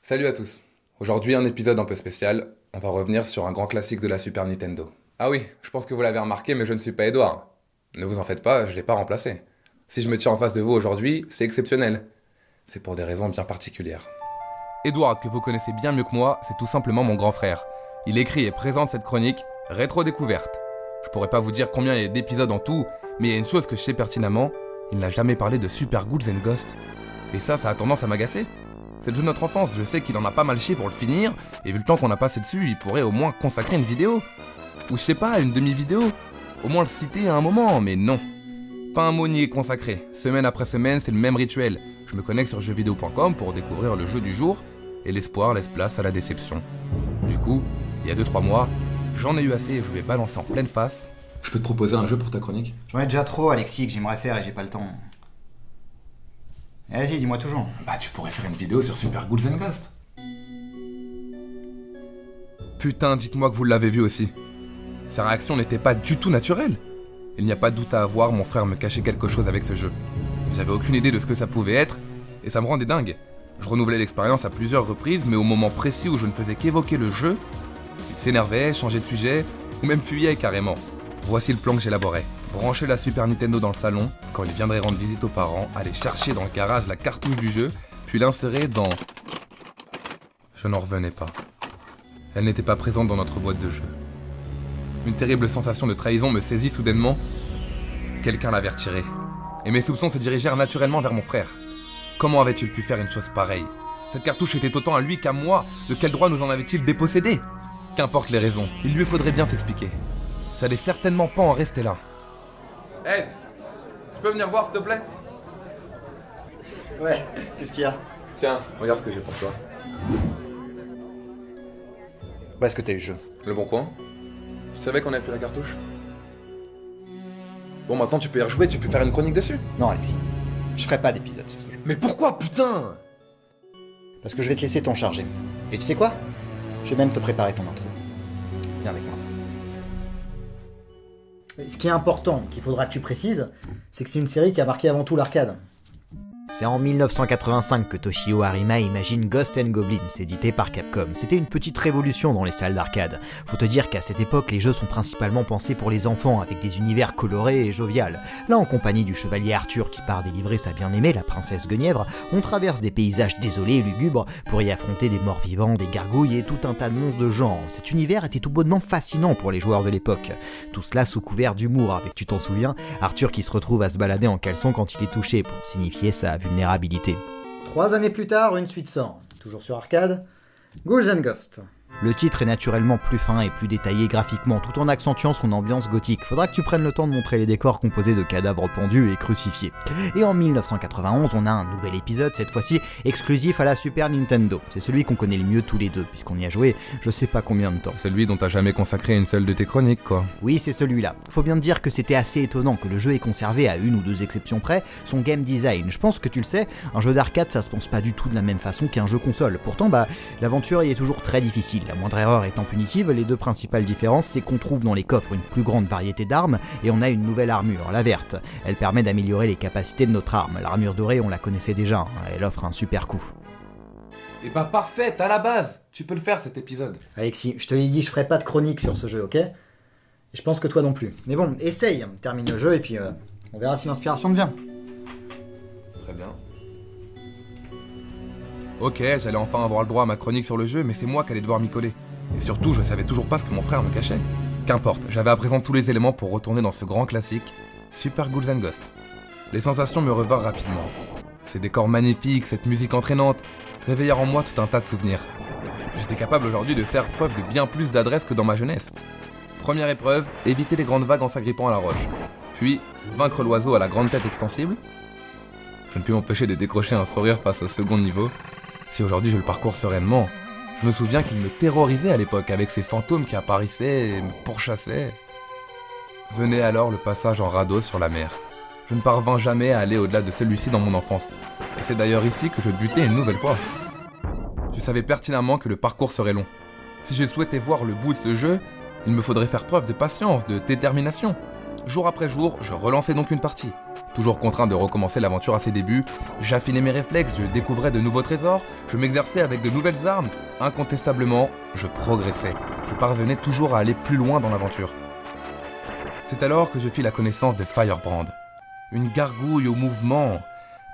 Salut à tous. Aujourd'hui, un épisode un peu spécial. On va revenir sur un grand classique de la Super Nintendo. Ah oui, je pense que vous l'avez remarqué, mais je ne suis pas Edouard. Ne vous en faites pas, je l'ai pas remplacé. Si je me tiens en face de vous aujourd'hui, c'est exceptionnel. C'est pour des raisons bien particulières. Edouard, que vous connaissez bien mieux que moi, c'est tout simplement mon grand frère. Il écrit et présente cette chronique, Rétro-découverte. Je pourrais pas vous dire combien il y a d'épisodes en tout, mais il y a une chose que je sais pertinemment, il n'a jamais parlé de Super Ghouls and Ghosts. Et ça a tendance à m'agacer. C'est le jeu de notre enfance, je sais qu'il en a pas mal chié pour le finir, et vu le temps qu'on a passé dessus, il pourrait au moins consacrer une vidéo. Ou je sais pas, une demi-vidéo. Au moins le citer à un moment, mais non. Pas un mot n'y est consacré. Semaine après semaine, c'est le même rituel. Je me connecte sur jeuxvideo.com pour découvrir le jeu du jour, et l'espoir laisse place à la déception. Du coup, il y a 2-3 mois, j'en ai eu assez et je vais balancer en pleine face. Je peux te proposer un jeu pour ta chronique ? J'en ai déjà trop, Alexis, que j'aimerais faire et j'ai pas le temps. Vas-y, dis-moi toujours. Bah tu pourrais faire une vidéo sur Super Ghouls and Ghosts. Putain, dites-moi que vous l'avez vu aussi. Sa réaction n'était pas du tout naturelle. Il n'y a pas de doute à avoir, mon frère me cachait quelque chose avec ce jeu. J'avais aucune idée de ce que ça pouvait être, et ça me rendait dingue. Je renouvelais l'expérience à plusieurs reprises, mais au moment précis où je ne faisais qu'évoquer le jeu, il s'énervait, changeait de sujet, ou même fuyait carrément. Voici le plan que j'élaborais. Brancher la Super Nintendo dans le salon, quand il viendrait rendre visite aux parents, aller chercher dans le garage la cartouche du jeu, puis l'insérer dans... Je n'en revenais pas. Elle n'était pas présente dans notre boîte de jeu. Une terrible sensation de trahison me saisit soudainement. Quelqu'un l'avait retirée. Et mes soupçons se dirigèrent naturellement vers mon frère. Comment avait-il pu faire une chose pareille ? Cette cartouche était autant à lui qu'à moi. De quel droit nous en avait-il dépossédé ? Qu'importe les raisons, il lui faudrait bien s'expliquer. J'allais certainement pas en rester là. Hey, tu peux venir voir s'il te plaît ? Ouais, qu'est-ce qu'il y a ? Tiens, regarde ce que j'ai pour toi. Où est-ce que t'as eu le jeu ? Le bon coin ? Tu savais qu'on avait pris la cartouche ? Bon, maintenant tu peux y rejouer, tu peux faire une chronique dessus. Non, Alexis, je ferai pas d'épisode sur ce jeu. Mais pourquoi, putain ? Parce que je vais te laisser t'en charger. Et tu sais quoi ? Je vais même te préparer ton intro. Viens avec moi. Ce qui est important, qu'il faudra que tu précises, c'est que c'est une série qui a marqué avant tout l'arcade. C'est en 1985 que Toshio Harima imagine Ghosts and Goblins, édité par Capcom. C'était une petite révolution dans les salles d'arcade. Faut te dire qu'à cette époque, les jeux sont principalement pensés pour les enfants, avec des univers colorés et jovial. Là, en compagnie du chevalier Arthur qui part délivrer sa bien-aimée, la princesse Guenièvre, on traverse des paysages désolés et lugubres pour y affronter des morts vivants, des gargouilles et tout un tas de monstres de genre. Cet univers était tout bonnement fascinant pour les joueurs de l'époque. Tout cela sous couvert d'humour, avec, tu t'en souviens, Arthur qui se retrouve à se balader en caleçon quand il est touché pour signifier sa vulnérabilité. 3 années plus tard, une suite sort. Toujours sur arcade, Ghouls and Ghosts. Le titre est naturellement plus fin et plus détaillé graphiquement, tout en accentuant son ambiance gothique. Faudra que tu prennes le temps de montrer les décors composés de cadavres pendus et crucifiés. Et en 1991, on a un nouvel épisode, cette fois-ci exclusif à la Super Nintendo. C'est celui qu'on connaît le mieux tous les deux, puisqu'on y a joué je sais pas combien de temps. Celui dont t'as jamais consacré une seule de tes chroniques, quoi. Oui, c'est celui-là. Faut bien te dire que c'était assez étonnant que le jeu ait conservé, à une ou deux exceptions près, son game design. Je pense que tu le sais, un jeu d'arcade ça se pense pas du tout de la même façon qu'un jeu console. Pourtant, l'aventure y est toujours très difficile. La moindre erreur étant punitive, les deux principales différences, c'est qu'on trouve dans les coffres une plus grande variété d'armes et on a une nouvelle armure, la verte. Elle permet d'améliorer les capacités de notre arme. L'armure dorée, on la connaissait déjà, elle offre un super coup. Et parfait, t'as la base. Tu peux le faire cet épisode. Alexis, je te l'ai dit, je ferai pas de chronique sur ce jeu, ok ? Et je pense que toi non plus. Mais bon, essaye, termine le jeu et puis on verra si l'inspiration te vient. Très bien. Ok, j'allais enfin avoir le droit à ma chronique sur le jeu, mais c'est moi qui allais devoir m'y coller. Et surtout, je savais toujours pas ce que mon frère me cachait. Qu'importe, j'avais à présent tous les éléments pour retourner dans ce grand classique, Super Ghouls and Ghosts. Les sensations me revinrent rapidement. Ces décors magnifiques, cette musique entraînante, réveillèrent en moi tout un tas de souvenirs. J'étais capable aujourd'hui de faire preuve de bien plus d'adresse que dans ma jeunesse. Première épreuve, éviter les grandes vagues en s'agrippant à la roche. Puis, vaincre l'oiseau à la grande tête extensible. Je ne puis m'empêcher de décrocher un sourire face au second niveau. Si aujourd'hui je le parcours sereinement, je me souviens qu'il me terrorisait à l'époque avec ces fantômes qui apparaissaient et me pourchassaient. Venait alors le passage en radeau sur la mer. Je ne parvins jamais à aller au-delà de celui-ci dans mon enfance. Et c'est d'ailleurs ici que je butais une nouvelle fois. Je savais pertinemment que le parcours serait long. Si je souhaitais voir le bout de ce jeu, il me faudrait faire preuve de patience, de détermination. Jour après jour, je relançais donc une partie. Toujours contraint de recommencer l'aventure à ses débuts, j'affinais mes réflexes, je découvrais de nouveaux trésors, je m'exerçais avec de nouvelles armes. Incontestablement, je progressais. Je parvenais toujours à aller plus loin dans l'aventure. C'est alors que je fis la connaissance de Firebrand. Une gargouille au mouvement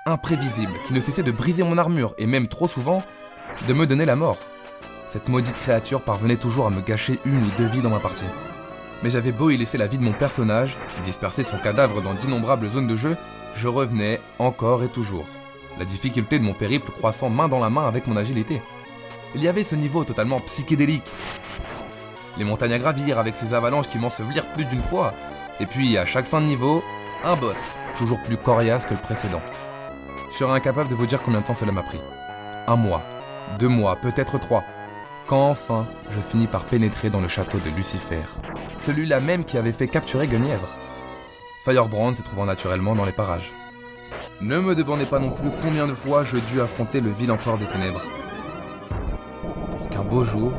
imprévisible qui ne cessait de briser mon armure et même trop souvent de me donner la mort. Cette maudite créature parvenait toujours à me gâcher 1 ou 2 vies dans ma partie. Mais j'avais beau y laisser la vie de mon personnage, disperser son cadavre dans d'innombrables zones de jeu, je revenais encore et toujours. La difficulté de mon périple croissant main dans la main avec mon agilité. Il y avait ce niveau totalement psychédélique. Les montagnes à gravir avec ces avalanches qui m'ensevelirent plus d'une fois. Et puis, à chaque fin de niveau, un boss, toujours plus coriace que le précédent. Je serais incapable de vous dire combien de temps cela m'a pris. 1 mois, 2 mois, peut-être 3. Quand enfin, je finis par pénétrer dans le château de Lucifer. Celui-là même qui avait fait capturer Guenièvre. Firebrand se trouvant naturellement dans les parages. Ne me demandez pas non plus combien de fois je dus affronter le vil empereur des ténèbres. Pour qu'un beau jour,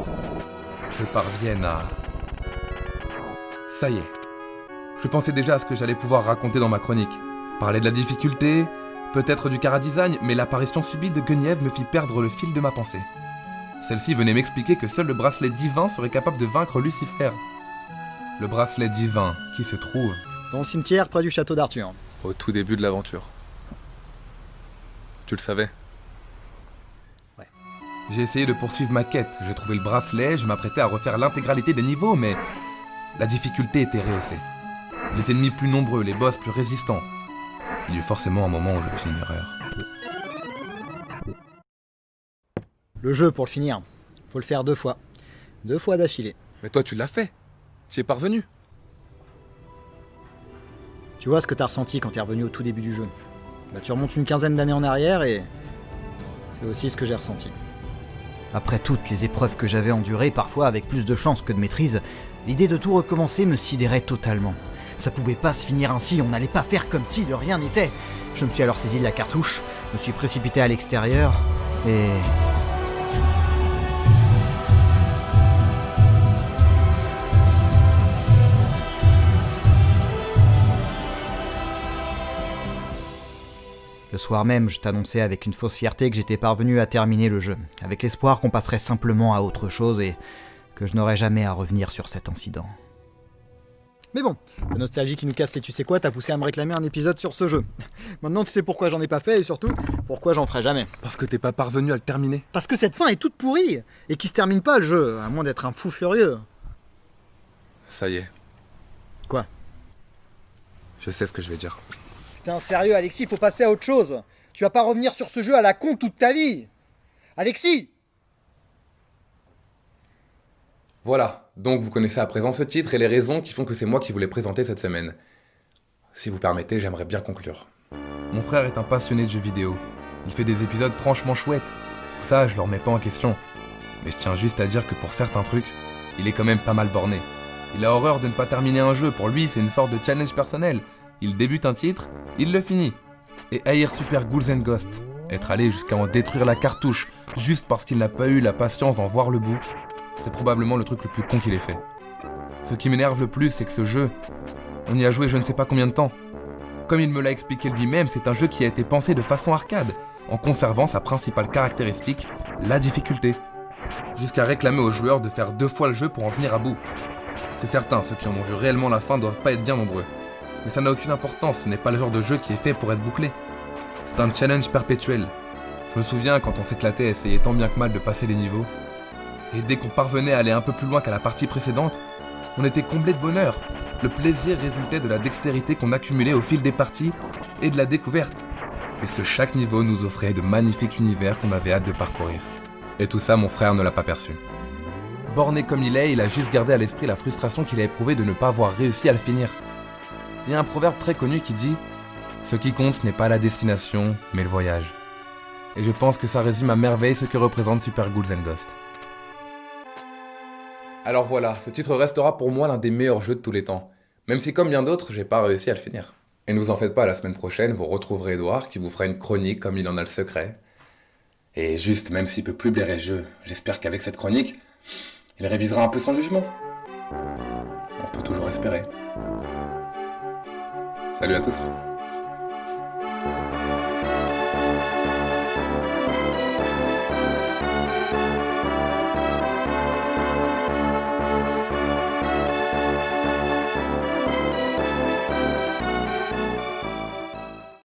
je parvienne à... Ça y est. Je pensais déjà à ce que j'allais pouvoir raconter dans ma chronique. Parler de la difficulté, peut-être du chara-design, mais l'apparition subite de Guenièvre me fit perdre le fil de ma pensée. Celle-ci venait m'expliquer que seul le bracelet divin serait capable de vaincre Lucifer. Le bracelet divin qui se trouve... Dans le cimetière près du château d'Arthur. Au tout début de l'aventure. Tu le savais? Ouais. J'ai essayé de poursuivre ma quête, j'ai trouvé le bracelet, je m'apprêtais à refaire l'intégralité des niveaux, mais... la difficulté était rehaussée. Les ennemis plus nombreux, les boss plus résistants. Il y eut forcément un moment où je fis une erreur. Le jeu, pour le finir, faut le faire 2 fois. 2 fois d'affilée. Mais toi tu l'as fait. Tu y es parvenu. Tu vois ce que t'as ressenti quand t'es revenu au tout début du jeu. Bah, tu remontes une quinzaine d'années en arrière et... c'est aussi ce que j'ai ressenti. Après toutes les épreuves que j'avais endurées, parfois avec plus de chance que de maîtrise, l'idée de tout recommencer me sidérait totalement. Ça pouvait pas se finir ainsi, on n'allait pas faire comme si de rien n'était. Je me suis alors saisi de la cartouche, me suis précipité à l'extérieur, et... Le soir même, je t'annonçais avec une fausse fierté que j'étais parvenu à terminer le jeu, avec l'espoir qu'on passerait simplement à autre chose et que je n'aurais jamais à revenir sur cet incident. Mais bon, la nostalgie qui nous casse les tu sais quoi t'a poussé à me réclamer un épisode sur ce jeu. Maintenant tu sais pourquoi j'en ai pas fait et surtout pourquoi j'en ferai jamais. Parce que t'es pas parvenu à le terminer. Parce que cette fin est toute pourrie et qui se termine pas le jeu, à moins d'être un fou furieux. Ça y est. Quoi? Je sais ce que je vais dire. Putain, sérieux Alexis, faut passer à autre chose. Tu vas pas revenir sur ce jeu à la con toute ta vie. Alexis! Voilà, donc vous connaissez à présent ce titre et les raisons qui font que c'est moi qui vous l'ai présenté cette semaine. Si vous permettez, j'aimerais bien conclure. Mon frère est un passionné de jeux vidéo. Il fait des épisodes franchement chouettes. Tout ça, je le remets pas en question. Mais je tiens juste à dire que pour certains trucs, il est quand même pas mal borné. Il a horreur de ne pas terminer un jeu, pour lui c'est une sorte de challenge personnel. Il débute un titre, il le finit. Et haïr Super Ghouls and Ghosts, être allé jusqu'à en détruire la cartouche, juste parce qu'il n'a pas eu la patience d'en voir le bout, c'est probablement le truc le plus con qu'il ait fait. Ce qui m'énerve le plus, c'est que ce jeu, on y a joué je ne sais pas combien de temps. Comme il me l'a expliqué lui-même, c'est un jeu qui a été pensé de façon arcade, en conservant sa principale caractéristique, la difficulté. Jusqu'à réclamer aux joueurs de faire 2 fois le jeu pour en venir à bout. C'est certain, ceux qui en ont vu réellement la fin doivent pas être bien nombreux. Mais ça n'a aucune importance, ce n'est pas le genre de jeu qui est fait pour être bouclé. C'est un challenge perpétuel. Je me souviens quand on s'éclatait à essayer tant bien que mal de passer les niveaux. Et dès qu'on parvenait à aller un peu plus loin qu'à la partie précédente, on était comblé de bonheur. Le plaisir résultait de la dextérité qu'on accumulait au fil des parties et de la découverte, puisque chaque niveau nous offrait de magnifiques univers qu'on avait hâte de parcourir. Et tout ça, mon frère ne l'a pas perçu. Borné comme il est, il a juste gardé à l'esprit la frustration qu'il a éprouvée de ne pas avoir réussi à le finir. Il y a un proverbe très connu qui dit « Ce qui compte, ce n'est pas la destination, mais le voyage ». Et je pense que ça résume à merveille ce que représente Super Ghouls and Ghosts. Alors voilà, ce titre restera pour moi l'un des meilleurs jeux de tous les temps, même si comme bien d'autres, j'ai pas réussi à le finir. Et ne vous en faites pas, la semaine prochaine, vous retrouverez Edouard qui vous fera une chronique comme il en a le secret. Et juste, même s'il peut plus blairer le jeu, j'espère qu'avec cette chronique, il révisera un peu son jugement. On peut toujours espérer. Salut à tous.